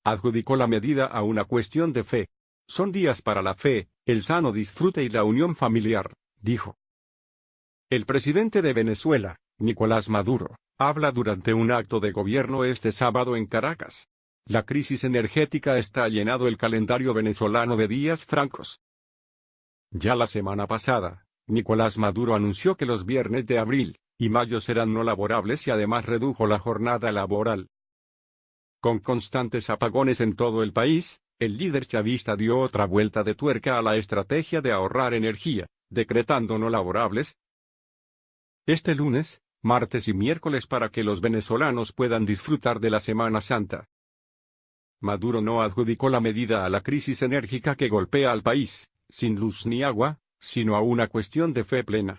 adjudicó la medida a una cuestión de fe. Son días para la fe, el sano disfrute y la unión familiar, dijo. El presidente de Venezuela, Nicolás Maduro, habla durante un acto de gobierno este sábado en Caracas. La crisis energética está llenando el calendario venezolano de días francos. Ya la semana pasada, Nicolás Maduro anunció que los viernes de abril y mayo serán no laborables y además redujo la jornada laboral. Con constantes apagones en todo el país, el líder chavista dio otra vuelta de tuerca a la estrategia de ahorrar energía, decretando no laborables este lunes, martes y miércoles para que los venezolanos puedan disfrutar de la Semana Santa. Maduro no adjudicó la medida a la crisis enérgica que golpea al país, sin luz ni agua, sino a una cuestión de fe plena.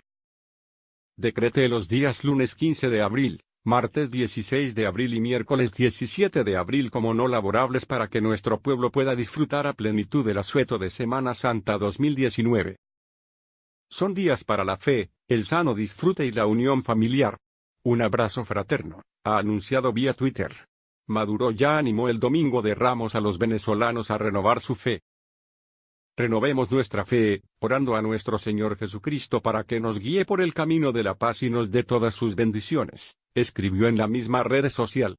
Decreté los días lunes 15 de abril, martes 16 de abril y miércoles 17 de abril como no laborables para que nuestro pueblo pueda disfrutar a plenitud del asueto de Semana Santa 2019. Son días para la fe, el sano disfrute y la unión familiar. Un abrazo fraterno, ha anunciado vía Twitter. Maduro ya animó el Domingo de Ramos a los venezolanos a renovar su fe. Renovemos nuestra fe, orando a nuestro Señor Jesucristo para que nos guíe por el camino de la paz y nos dé todas sus bendiciones, escribió en la misma red social.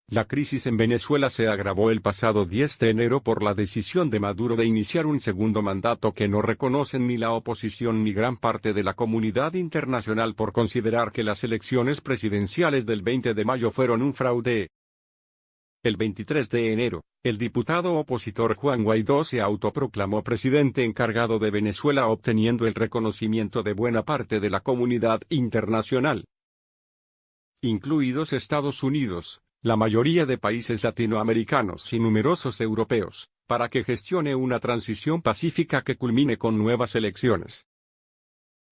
La crisis en Venezuela se agravó el pasado 10 de enero por la decisión de Maduro de iniciar un segundo mandato que no reconocen ni la oposición ni gran parte de la comunidad internacional por considerar que las elecciones presidenciales del 20 de mayo fueron un fraude. El 23 de enero, el diputado opositor Juan Guaidó se autoproclamó presidente encargado de Venezuela obteniendo el reconocimiento de buena parte de la comunidad internacional, incluidos Estados Unidos, la mayoría de países latinoamericanos y numerosos europeos, para que gestione una transición pacífica que culmine con nuevas elecciones.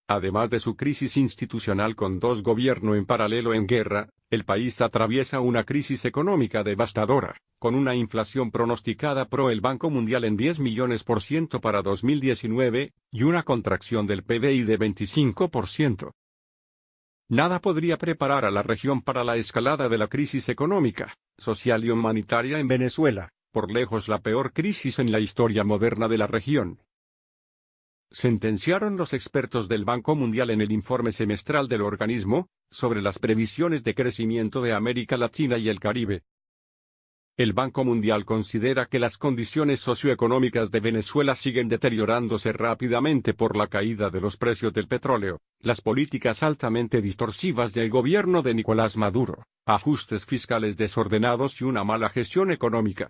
Además de su crisis institucional con dos gobiernos en paralelo en guerra, el país atraviesa una crisis económica devastadora, con una inflación pronosticada por el Banco Mundial en 10 millones% para 2019, y una contracción del PBI de 25%. Nada podría preparar a la región para la escalada de la crisis económica, social y humanitaria en Venezuela, por lejos la peor crisis en la historia moderna de la región, sentenciaron los expertos del Banco Mundial en el informe semestral del organismo, sobre las previsiones de crecimiento de América Latina y el Caribe. El Banco Mundial considera que las condiciones socioeconómicas de Venezuela siguen deteriorándose rápidamente por la caída de los precios del petróleo, las políticas altamente distorsivas del gobierno de Nicolás Maduro, ajustes fiscales desordenados y una mala gestión económica.